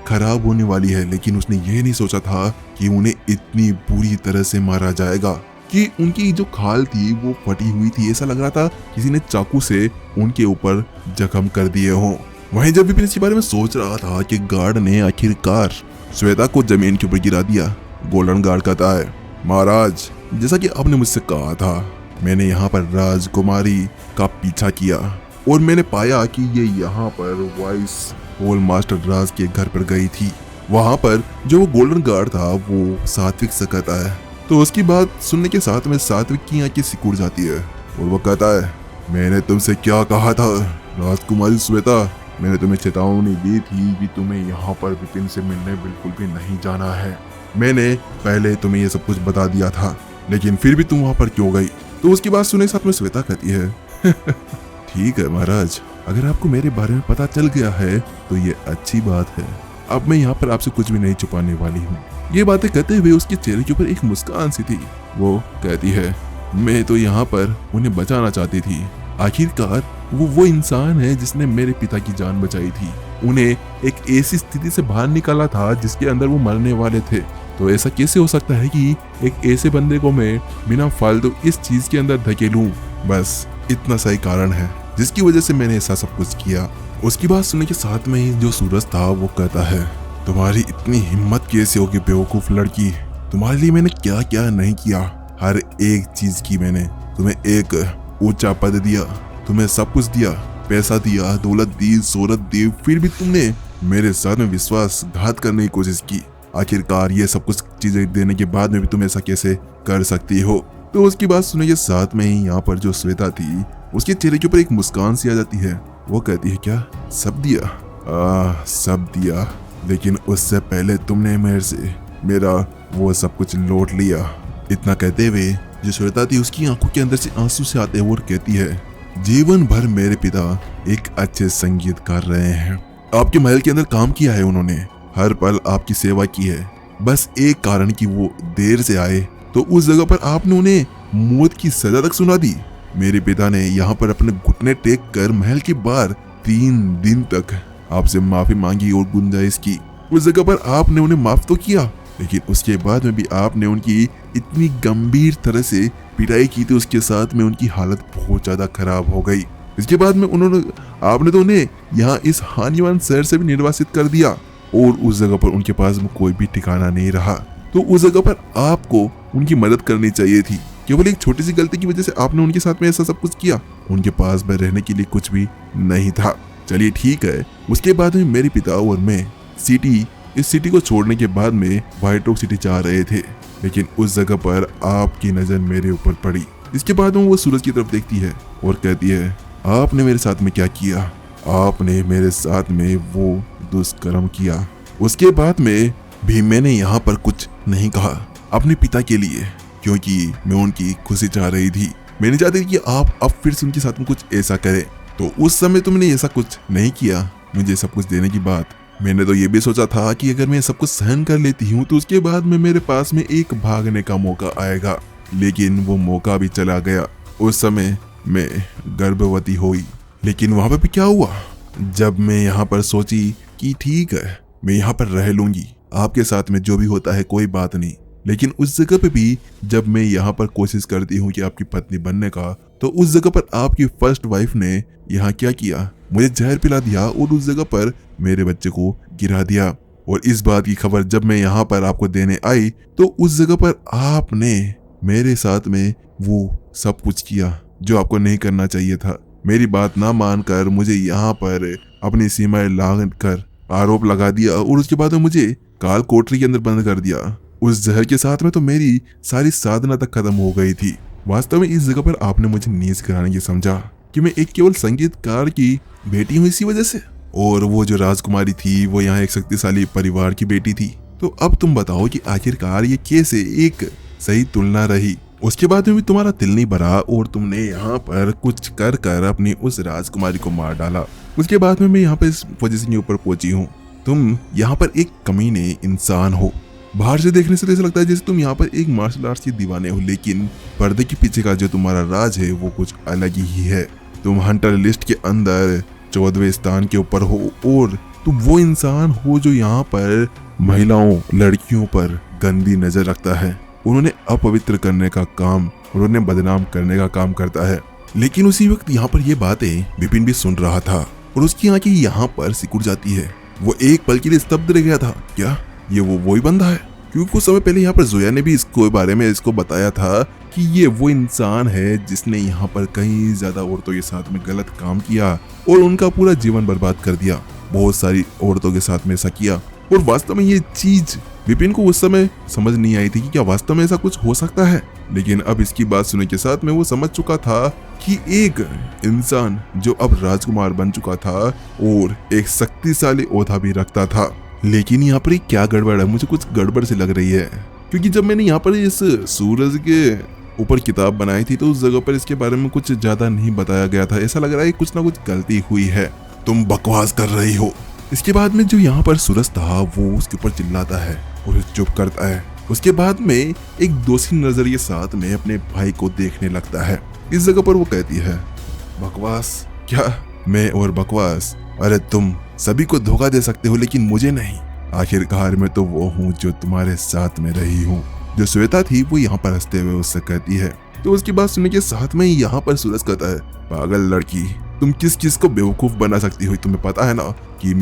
खराब होने वाली है, लेकिन उसने ये नहीं सोचा था कि उन्हें इतनी बुरी तरह से मारा जाएगा कि उनकी जो खाल थी वो फटी हुई थी। ऐसा लग रहा था किसी ने चाकू से उनके ऊपर जख्म कर दिए हो। वहीं जब विपिन इसके बारे में सोच रहा था कि गार्ड ने आखिरकार श्वेता को जमीन के ऊपर गिरा दिया। गोल्डन गार्ड कहता है, महाराज, जैसा कि आपने मुझसे कहा था, मैंने यहाँ पर राजकुमारी का पीछा किया और मैंने पाया कि ये यहाँ पर वाइस होल मास्टर राज के घर पर गई थी। वहाँ पर जो वो गोल्डन गार्ड था वो सात्विक से कहता है। तो उसकी बात सुनने के साथ में सात्विक की आंखें सिकुड़ जाती है और वो कहता है, मैंने तुमसे क्या कहा था राजकुमारी श्वेता? मैंने तुम्हें चेतावनी दी थी कि तुम्हें यहाँ पर विपिन से मिलने बिल्कुल भी नहीं जाना है। मैंने पहले तुम्हें ये सब कुछ बता दिया था, लेकिन फिर भी तुम वहाँ पर क्यों गई? तो उसकी बात सुनने के साथ में श्वेता कहती है, ठीक है महाराज, अगर आपको मेरे बारे में पता चल गया है तो ये अच्छी बात है। अब मैं यहाँ पर आपसे कुछ भी नहीं छुपाने वाली हूँ। ये बातें कहते हुए उसके चेहरे के ऊपर एक मुस्कान सी थी। वो कहती है, मैं तो यहाँ पर उन्हें बचाना चाहती थी। आखिरकार वो इंसान है जिसने मेरे पिता की जान बचाई थी। उन्हें एक ऐसी स्थिति से बाहर निकाला था जिसके अंदर वो मरने वाले थे। तो ऐसा कैसे हो सकता है कि एक ऐसे बंदे को मैं बिना फालतू इस चीज के अंदर धकेलूं? बस इतना सही कारण है जिसकी वजह से मैंने ऐसा सब कुछ किया। उसकी बात सुनने के साथ में ही जो सूरज था वो कहता है, तुम्हारी इतनी हिम्मत कैसे होगी बेवकूफ लड़की? तुम्हारे लिए मैंने क्या क्या नहीं किया, हर एक चीज की मैंने। तुम्हें एक ऊंचा पद दिया, तुम्हें सब कुछ दिया, पैसा दिया, दौलत दी, शोहरत दी, फिर भी तुमने मेरे साथ में विश्वासघात करने की कोशिश की। आखिरकार ये सब कुछ चीजें देने के बाद में भी तुम ऐसा कैसे कर सकती हो? तो उसकी बात सुनने के साथ में ही यहाँ पर जो श्वेता थी उसके चेहरे के ऊपर एक मुस्कान सी आ जाती है। वो कहती है, क्या सब दिया? सब दिया, लेकिन उससे पहले तुमने मेरे से मेरा वो सब कुछ लौट लिया। इतना कहते हुए जो श्वेता थी उसकी आंखों के अंदर से आंसू से आते हुए और कहती है, जीवन भर मेरे पिता एक अच्छे संगीतकार रहे हैं। आपके महल के अंदर काम किया है उन्होंने, हर पल आपकी सेवा की है। बस एक कारण कि वो देर से आए तो उस जगह पर आपने उन्हें मौत की सजा तक सुना दी। मेरे पिता ने यहाँ पर अपने घुटने टेक कर महल के बाहर 3 दिन तक आपसे माफी मांगी और गुंजाइश की। उस जगह पर आपने उन्हें माफ तो किया, लेकिन उसके बाद में भी आपने उनकी इतनी गंभीर तरह से पिटाई की थी, उसके साथ में उनकी हालत बहुत ज्यादा खराब हो गई। इसके बाद में आपने तो उन्हें यहाँ इस हानिवान शहर से भी निर्वासित कर दिया और उस जगह पर उनके पास में कोई भी ठिकाना नहीं रहा। तो उस जगह पर आपको उनकी मदद करनी चाहिए थी। केवल एक छोटी सी गलती की वजह से आपने उनके साथ में ऐसा सब कुछ किया। उनके पास में रहने के लिए कुछ भी नहीं था। चलिए ठीक है। उसके बाद में मेरे पिता और मैं इस सिटी को छोड़ने के बाद में व्हाइट रॉक सिटी जा रहे थे, लेकिन उस जगह पर आपकी नजर मेरे ऊपर पड़ी। इसके बाद में वो सूरज की तरफ देखती है और कहती है, आपने मेरे साथ में क्या किया? आपने मेरे साथ में वो दुष्कर्म किया। उसके बाद में भी मैंने यहाँ पर कुछ नहीं कहा अपने पिता के लिए, क्योंकि मैं उनकी खुशी चाह रही थी। मैं नहीं चाहती कि आप अब फिर से उनके साथ में कुछ ऐसा करें। तो उस समय तुमने ऐसा कुछ नहीं किया मुझे सब कुछ देने की बात। मैंने तो ये भी सोचा था कि अगर मैं सब कुछ सहन कर लेती हूँ तो उसके बाद में मेरे पास में एक भागने का मौका आएगा, लेकिन वो मौका भी चला गया। उस समय मैं गर्भवती हुई। लेकिन वहां पर भी क्या हुआ, जब मैं यहाँ पर सोची कि ठीक है मैं यहाँ पर रह लूंगी, आपके साथ में जो भी होता है कोई बात नहीं, लेकिन उस जगह पे भी जब मैं यहाँ पर कोशिश करती हूँ कि आपकी पत्नी बनने का, तो उस जगह पर आपकी फर्स्ट वाइफ ने यहाँ क्या किया, मुझे जहर पिला दिया और उस जगह पर मेरे बच्चे को गिरा दिया। और इस बात की खबर जब मैं यहाँ पर आपको देने आई तो उस जगह पर आपने मेरे साथ में वो सब कुछ किया जो आपको नहीं करना चाहिए था। मेरी बात ना मानकर मुझे यहाँ पर अपनी सीमाएं लांघ कर आरोप लगा दिया और उसके बाद में मुझे काल कोठरी के अंदर बंद कर दिया। उस जहर के साथ में तो मेरी सारी साधना तक खत्म हो गई थी। वास्तव में इस जगह पर आपने मुझे नीच कराने की समझा कि मैं एक केवल संगीतकार की बेटी हूँ इसी वजह से, और वो जो राजकुमारी थी वो यहाँ एक शक्तिशाली परिवार की बेटी थी। तो अब तुम बताओ कि आखिरकार ये कैसे एक सही तुलना रही। उसके बाद में भी तुम्हारा दिल नहीं भरा और तुमने यहाँ पर कुछ कर कर अपनी उस राजकुमारी को मार डाला। उसके बाद में मैं यहाँ पर इस पोजीशन के ऊपर पहुंची हूँ। तुम यहाँ पर एक कमीने इंसान हो। बाहर से देखने से ऐसा लगता है जैसे तुम यहाँ पर एक मार्शल आर्ट्स के दीवाने हो, लेकिन पर्दे के पीछे का जो तुम्हारा राज है वो कुछ अलग ही है। तुम हंटर लिस्ट के अंदर 14वें स्थान के ऊपर हो और तुम वो इंसान हो जो यहाँ पर महिलाओं लड़कियों पर गंदी नजर रखता है, उन्होंने अपवित्र करने का काम, उन्होंने बदनाम करने का काम करता है। लेकिन उसी वक्त यहाँ पर ये बातें विपिन भी सुन रहा था और उसकी आंखें यहाँ पर सिकुड़ जाती है। वो एक पल के लिए स्तब्ध रह गया था, क्या ये वो ही बंदा है? क्योंकि कुछ समय पहले यहाँ पर जोया ने भी इसको बारे में इसको बताया था कि ये वो इंसान है जिसने यहाँ पर कई ज्यादा औरतों के साथ में गलत काम किया और उनका पूरा जीवन बर्बाद कर दिया। बहुत सारी औरतों के साथ में ऐसा किया और वास्तव में ये चीज विपिन को उस समय समझ नहीं आई थी कि क्या वास्तव में ऐसा कुछ हो सकता है। लेकिन अब इसकी बात सुनने के साथ में वो समझ चुका था कि एक इंसान जो अब राजकुमार बन चुका था और एक शक्तिशाली ओहदा भी रखता था। लेकिन यहाँ पर क्या गड़बड़ है, मुझे कुछ गड़बड़ सी लग रही है, क्योंकि जब मैंने यहाँ पर इस सूरज के ऊपर किताब बनाई थी तो उस जगह पर इसके बारे में कुछ ज्यादा नहीं बताया गया था। ऐसा लग रहा है कुछ ना कुछ गलती हुई है। तुम बकवास कर रही हो। इसके बाद में जो यहाँ पर सूरज था वो उसके ऊपर चिल्लाता है और चुप करता है। उसके बाद में एक दोषी नजरिए साथ में अपने भाई को देखने लगता है। इस जगह पर वो कहती है, बकवास? क्या मैं और बकवास? अरे तुम सभी को धोखा दे सकते हो लेकिन मुझे नहीं। आखिरकार मैं तो वो हूँ जो तुम्हारे साथ में रही हूँ। जो श्वेता थी वो यहाँ पर हंसते हुए उससे कहती है। तो उसकी बात सुनने के साथ में यहाँ पर सूरज कहता है, पागल लड़की, तुम किस चीज को बेवकूफ बना सकती हो? तुम्हें पता है ना कि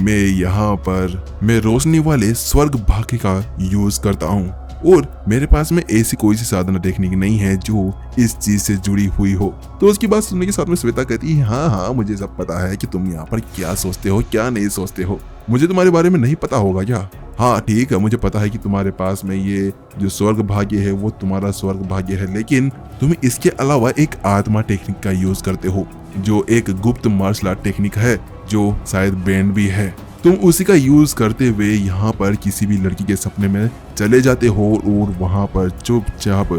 मैं रोशनी वाले स्वर्ग भाग्य का यूज करता हूँ और मेरे पास में ऐसी कोई सी साधना टेक्निक नहीं है जो इस चीज से जुड़ी हुई हो। तो उसकी बात सुनने के साथ में श्वेता कहती है, हाँ मुझे सब पता है कि तुम यहाँ पर क्या सोचते हो क्या नहीं सोचते हो। मुझे तुम्हारे बारे में नहीं पता होगा क्या? हाँ ठीक है, मुझे पता है कि तुम्हारे पास में ये जो स्वर्ग भाग्य है वो तुम्हारा स्वर्ग भाग्य है, लेकिन तुम इसके अलावा एक आत्मा टेक्निक का यूज करते हो जो एक गुप्त मार्शल आर्ट टेक्निक है जो शायद बैंड भी है। तुम उसी का यूज करते हुए यहाँ पर किसी भी लड़की के सपने में चले जाते हो और वहाँ पर चुपचाप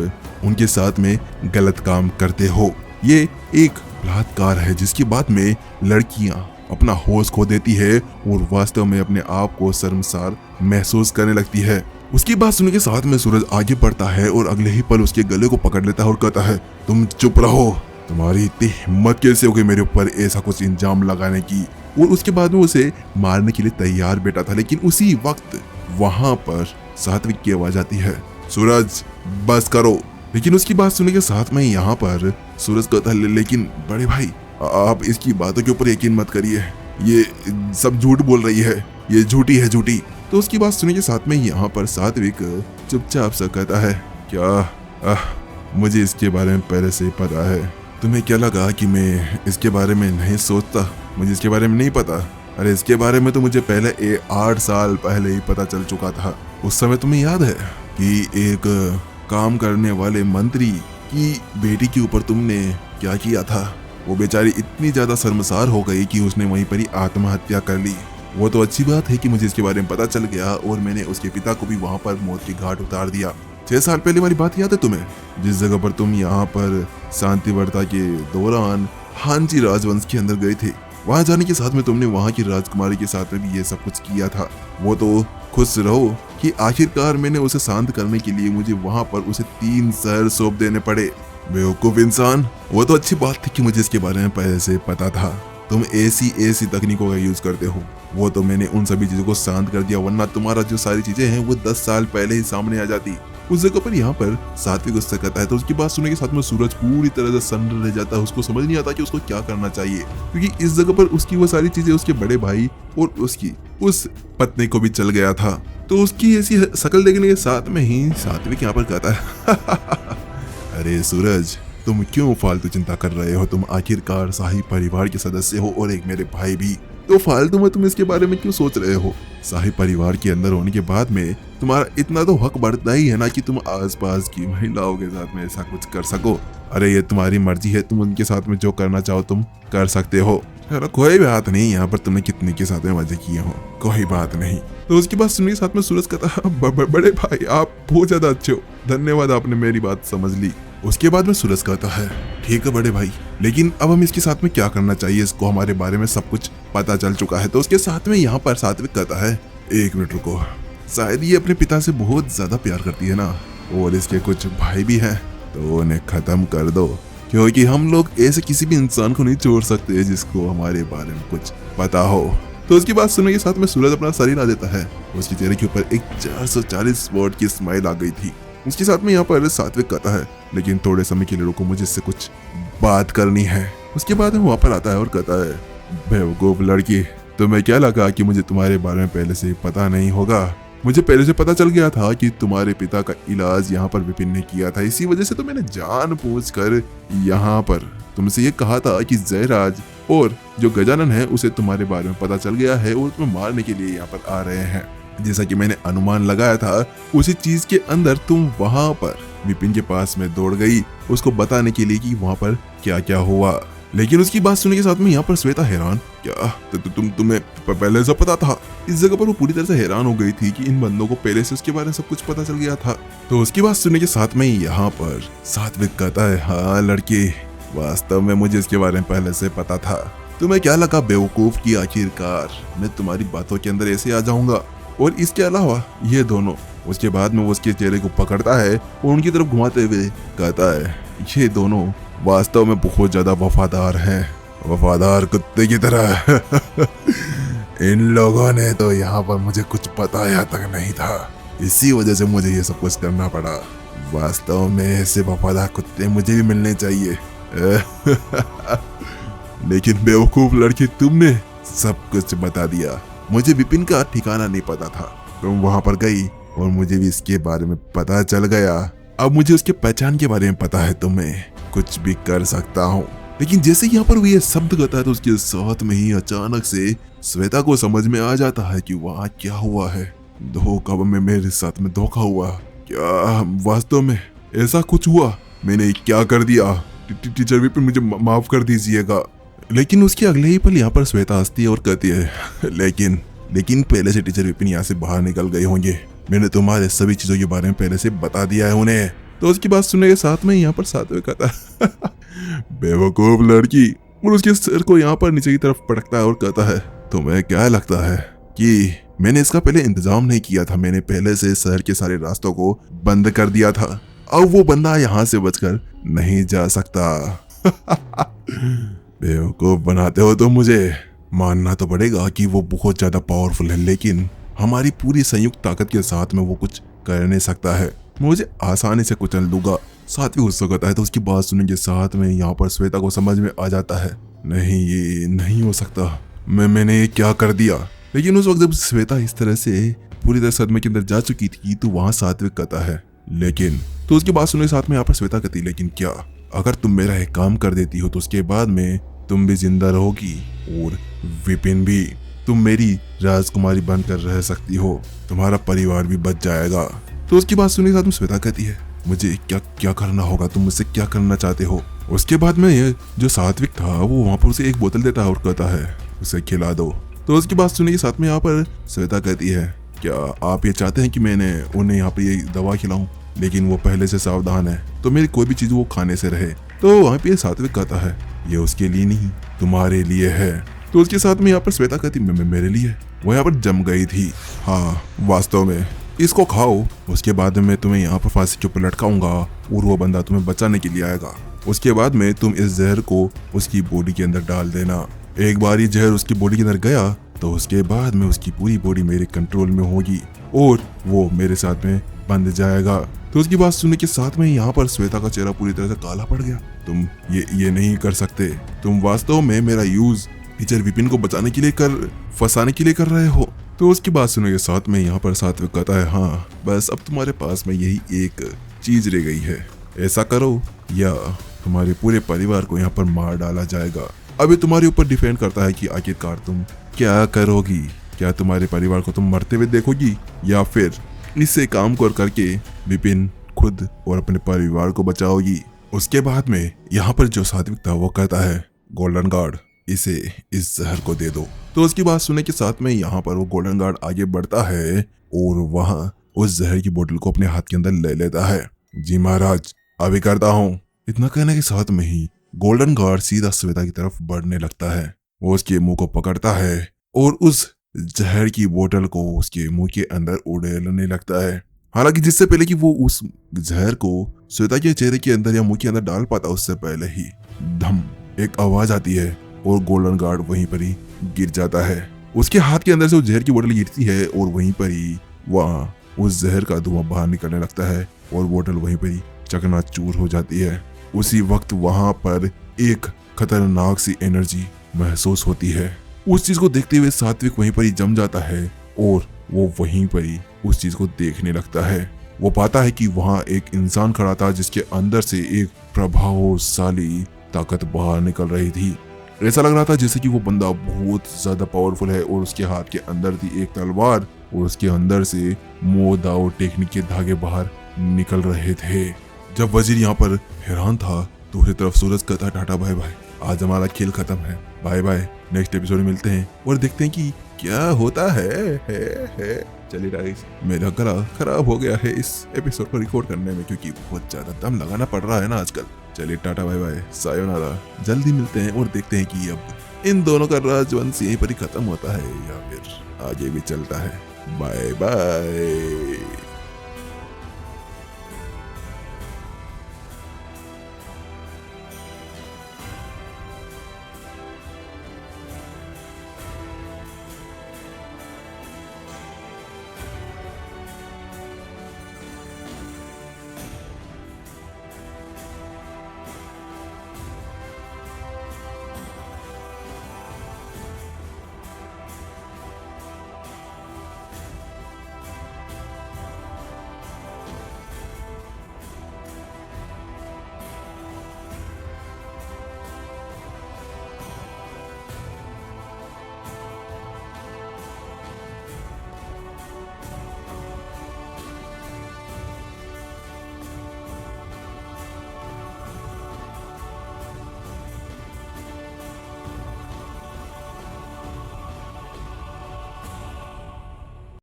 उनके साथ में गलत काम करते हो। ये एक बलात्कार है जिसके बाद में लड़कियां अपना होश खो देती है और वास्तव में अपने आप को शर्मसार महसूस करने लगती है। उसकी बात सुनने के साथ में सूरज आगे बढ़ता है और अगले ही पल उसके गले को पकड़ लेता है और कहता है, तुम चुप रहो। तुम्हारी इतनी हिम्मत कैसे हो गई मेरे ऊपर ऐसा कुछ इंजाम लगाने की? और उसके बाद में उसे मारने के लिए तैयार बैठा था। लेकिन उसी वक्त वहां पर सात्विक की आवाज आती है, सूरज बस करो। लेकिन उसकी बात सुनने के साथ में यहाँ पर सूरज कहता है, लेकिन बड़े भाई आप इसकी बातों के ऊपर यकीन मत करिए, ये सब झूठ बोल रही है, ये झूठी है झूठी। तो उसकी बात सुनने के साथ में यहाँ पर सात्विक चुपचाप सा कहता है, क्या मुझे इसके बारे में पहले से ही पता है। तुम्हें क्या लगा कि मैं इसके बारे में नहीं सोचता? मुझे इसके बारे में नहीं पता? अरे इसके बारे में तो मुझे पहले 8 साल पहले ही पता चल चुका था। उस समय तुम्हें याद है कि एक काम करने वाले मंत्री की बेटी के ऊपर तुमने क्या किया था? वो बेचारी इतनी ज्यादा शर्मसार हो गई कि उसने वहीं पर ही आत्महत्या कर ली। वो तो अच्छी बात है कि मुझे इसके बारे में पता चल गया और मैंने उसके पिता को भी वहां पर मौत की घाट उतार दिया। 6 साल पहले वाली बात याद है तुम्हें, जिस जगह पर तुम यहाँ पर शांति वार्ता के दौरान हांजी राजवंश के अंदर गए थे? वहां जाने के साथ में तुमने वहां की राजकुमारी के साथ में भी ये सब कुछ किया था। वो तो खुश रहो कि आखिरकार मैंने उसे शांत करने के लिए मुझे वहां पर उसे 3 शहर सौंप देने पड़े। बेवकूफ इंसान, वो तो अच्छी बात थी कि मुझे इसके बारे में पहले से पता था। तुम ऐसी तकनीकों का यूज करते हो, वो तो मैंने उन सभी चीजों को शांत कर दिया, वरना तुम्हारा जो सारी चीजें हैं वो 10 साल पहले ही सामने आ जाती। उस जगह पर यहाँ पर सात्विक गुस्सा करता है, तो उसकी बात सुनने के साथ में सूरज पूरी तरह से सन्न रह जाता है। उसको समझ नहीं आता कि उसको क्या करना चाहिए, क्योंकि इस जगह पर उसकी वो सारी चीजें उसके बड़े भाई और उसकी उस पत्नी को भी चल गया था। तो उसकी ऐसी शक्ल देखने के साथ में ही सात्विक यहाँ पर कहता है अरे सूरज, तुम क्यों फालतू चिंता कर रहे हो? तुम आखिरकार शाही परिवार के सदस्य हो और एक मेरे भाई भी, तो फालतू में तुम इसके बारे में क्यों सोच रहे हो? शाही परिवार के अंदर होने के बाद में तुम्हारा इतना तो हक बढ़ता ही है ना कि तुम आसपास की महिलाओं के साथ में ऐसा कुछ कर सको। अरे ये तुम्हारी मर्जी है, तुम उनके साथ में जो करना चाहो तुम कर सकते हो। अरे कोई बात नहीं, यहाँ पर तुमने कितने के साथ में मजे किए हो, कोई बात नहीं। तो उसकी बात सुनने के साथ में सूरज कहता बड़े भाई आप बहुत ज्यादा अच्छे हो, धन्यवाद, आपने मेरी बात समझ ली। उसके बाद में सूरज कहता है ठीक है बड़े भाई, लेकिन अब हम इसके साथ में क्या करना चाहिए? इसको हमारे बारे में सब कुछ पता चल चुका है। तो उसके साथ में यहाँ पर सात्विक कहता है 1 मिनट रुको, शायद ये अपने पिता से बहुत ज्यादा प्यार करती है ना, और इसके कुछ भाई भी हैं, तो उन्हें खत्म कर दो, क्योंकि हम लोग ऐसे किसी भी इंसान को नहीं छोड़ सकते जिसको हमारे बारे में कुछ पता हो। तो उसकी बात सुनने के साथ में सूरज अपना शरीर आ देता है। उसके चेहरे के ऊपर एक 440 वॉट की स्माइल आ गई थी। उसके साथ में यहाँ पर सात्विक कहता है लेकिन थोड़े समय के लिए रुको, मुझे इससे कुछ बात करनी है। उसके बाद वो वहाँ पर आता है और कहता है बेवकूफ लड़की, तुम्हें क्या लगा कि मुझे तुम्हारे बारे में पहले से पता नहीं होगा? मुझे पहले से पता चल गया था कि तुम्हारे पिता का इलाज यहाँ पर विपिन ने किया था, इसी वजह से तो मैंने जानबूझकर यहाँ पर तुमसे ये कहा था कि जयराज और जो गजानन है उसे तुम्हारे बारे में पता चल गया है और तुम्हें मारने के लिए यहाँ पर आ रहे हैं। जैसा कि मैंने अनुमान लगाया था, उसी चीज के अंदर तुम वहां पर विपिन के पास में दौड़ गई उसको बताने के लिए कि वहां पर क्या क्या हुआ। लेकिन उसकी बात सुनने के साथ में यहाँ पर श्वेता हैरान, क्या तुम्हें पहले से पता था? इस जगह पर वो पूरी तरह से हैरान हो गई थी कि इन बंदों को पहले से उसके बारे में सब कुछ पता चल गया था। तो उसकी बात सुनने के साथ में यहाँ पर सात्विक कहता है हाँ लड़की, वास्तव में मुझे इसके बारे में पहले से पता था। तुम्हें क्या लगा बेवकूफ की आखिरकार मैं तुम्हारी बातों के अंदर ऐसे आ जाऊंगा? और इसके अलावा ये दोनों, उसके बाद में वो उसके चेहरे को पकड़ता है और उनकी तरफ घुमाते हुए कहता है ये दोनों वास्तव में बहुत ज्यादा वफादार हैं, वफादार कुत्ते की तरह इन लोगों ने तो यहाँ पर मुझे कुछ बताया तक नहीं था, इसी वजह से मुझे ये सब कुछ करना पड़ा। वास्तव में ऐसे वफादार कुत्ते मुझे भी मिलने चाहिए लेकिन बेवकूफ लड़की, तुमने सब कुछ बता दिया। मुझे विपिन का ठिकाना नहीं पता था, तुम वहां पर गई और मुझे भी इसके बारे में पता चल गया। अब मुझे उसके पहचान के बारे में पता है, तो मैं कुछ भी कर सकता हूँ। लेकिन जैसे यहाँ पर वो ये शब्द कहता है तो उसके साथ में ही अचानक से श्वेता को समझ में आ जाता है कि वहाँ क्या हुआ है। धोखा में मेरे साथ में धोखा हुआ, क्या वास्तव में ऐसा कुछ हुआ? मैंने क्या कर दिया? टीचर विपिन मुझे माफ कर दीजिएगा। लेकिन उसके अगले ही पल यहाँ पर श्वेता हंसती है और कहती है लेकिन पहले से टीचर विपिन यहाँ से बाहर निकल गए होंगे, मैंने तुम्हारे सभी चीजों के बारे में पहले से बता दिया है उन्हें। तो उसकी बात सुनने के साथ में यहाँ पर सात्विक कहता है बेवकूफ लड़की, और उसके सिर को यहाँ पर नीचे की तरफ पटकता है और कहता है तुम्हें क्या लगता है कि मैंने इसका पहले इंतजाम नहीं किया था? मैंने पहले से शहर के सारे रास्तों को बंद कर दिया था, अब वो बंदा यहाँ से बचकर नहीं जा सकता बेवकूफ बनाते हो तो मुझे मानना तो पड़ेगा कि वो बहुत ज्यादा पावरफुल है, लेकिन हमारी पूरी संयुक्त ताकत के साथ में वो कुछ कर नहीं सकता है, मुझे आसानी से कुचल दूंगा। सात्विक गुस्सा करता है। तो उसकी बात सुनने के साथ में यहाँ पर श्वेता को समझ में आ जाता है नहीं ये नहीं हो सकता, मैंने ये क्या कर दिया। लेकिन उस वक्त जब श्वेता इस तरह से पूरी तरह सदमे के अंदर जा चुकी थी तो वहां सात्विक कहता है लेकिन, तो उसकी बात सुनने के साथ में यहाँ पर श्वेता कहती लेकिन क्या? अगर तुम मेरा एक काम कर देती हो तो उसके बाद में तुम भी जिंदा रहोगी और विपिन भी, तुम मेरी राजकुमारी बनकर रह सकती हो, तुम्हारा परिवार भी बच जाएगा। तो उसकी बात सुनने के साथ में श्वेता कहती है मुझे क्या क्या करना होगा, तुम मुझसे क्या करना चाहते हो? उसके बाद में ये जो सात्विक था वो वहां पर उसे एक बोतल देता है और कहता है उसे खिला दो। तो उसकी बात सुनने के साथ में यहाँ पर श्वेता कहती है क्या आप ये चाहते हैं कि मैंने उन्हें यहाँ पर ये दवा खिलाऊं? लेकिन वो पहले से सावधान है तो मेरी कोई भी चीज वो खाने से रहे। तो वहाँ पे सात्विक कहता है ये उसके लिए नहीं तुम्हारे लिए है, तो उसके साथ में यहाँ पर श्वेता कहती मेरे लिए वो यहाँ पर जम गई थी। हाँ वास्तव में इसको खाओ, उसके बाद में तुम्हें यहाँ पर फांसी के ऊपर लटकाऊंगा और वो बंदा तुम्हें बचाने के लिए आएगा। उसके बाद में तुम इस जहर को उसकी बॉडी के अंदर डाल देना। एक बार ये जहर उसकी बॉडी के अंदर गया तो उसके बाद में उसकी पूरी बॉडी मेरे कंट्रोल में होगी और वो मेरे साथ में बंध जाएगा। तो उसकी बात सुनने के साथ में यहाँ पर श्वेता का चेहरा पूरी तरह से काला पड़ गया। तुम ये नहीं कर सकते, तुम वास्तव में मेरा यूज टीचर विपिन को बचाने के लिए फंसाने के लिए कर रहे हो। तो उसकी बात सुनने के साथ में यहाँ पर सात्विक कहता है हाँ बस अब तुम्हारे पास में यही एक चीज रह गई है, ऐसा करो या तुम्हारे पूरे परिवार को यहाँ पर मार डाला जाएगा। अभी तुम्हारे ऊपर डिपेंड करता है कि आखिरकार तुम क्या करोगी। क्या तुम्हारे परिवार को तुम मरते हुए देखोगी या फिर इससे काम करके विपिन खुद और अपने परिवार को बचाओगी। उसके बाद में यहाँ पर जो सात्विक था वो कहता है गोल्डन गार्ड इसे इस जहर को दे दो। तो उसकी बात सुनने के साथ में यहाँ पर वो गोल्डन गार्ड आगे बढ़ता है और वहाँ उस जहर की बोतल को अपने हाथ के अंदर ले लेता है। जी महाराज अभी करता हूँ। इतना कहने के साथ में ही गोल्डन गार्ड सीधा श्वेता की तरफ बढ़ने लगता है। वो उसके मुंह को पकड़ता है और उस जहर की बोतल को उसके मुंह के अंदर उड़ेलने लगता है। हालांकि जिससे पहले कि वो उस जहर को श्वेता के चेहरे के अंदर या मुंह के अंदर डाल पाता उससे पहले ही धम एक आवाज आती है और गोल्डन गार्ड वहीं पर ही गिर जाता है। उसके हाथ के अंदर से वो जहर की बोतल गिरती है और वहीं पर ही वहाँ उस जहर का धुआं बाहर निकलने लगता है और बोतल वहीं पर ही चकनाचूर हो जाती है। उसी वक्त वहां पर एक खतरनाक सी एनर्जी महसूस होती है। उस चीज को देखते हुए सात्विक वहीं पर ही जम जाता है और वो वहीं पर ही उस चीज को देखने लगता है। वो पाता है कि वहां एक इंसान खड़ा था जिसके अंदर से एक प्रभावशाली ताकत बाहर निकल रही थी। ऐसा लग रहा था जैसे कि वो बंदा बहुत ज्यादा पावरफुल है और उसके हाथ के अंदर थी एक तलवार और उसके अंदर से मोह दाव टेक्निक के धागे बाहर निकल रहे थे। जब वजीर यहाँ पर हैरान था दूसरी तरफ सूरज कहता टाटा बाय बाय, आज हमारा खेल खत्म है, बाय बाय, नेक्स्ट एपिसोड में मिलते हैं और देखते हैं कि क्या होता है। चलिए गाइस मेरा गला खराब हो गया है इस एपिसोड को रिकॉर्ड करने में क्योंकि बहुत ज्यादा दम लगाना पड़ रहा है ना आजकल। चलिए टाटा बाय बाय, सायोनारा, जल्दी मिलते हैं और देखते हैं कि अब इन दोनों का राजवंश यहीं पर ही खत्म होता है या फिर आगे भी चलता है। Bye bye.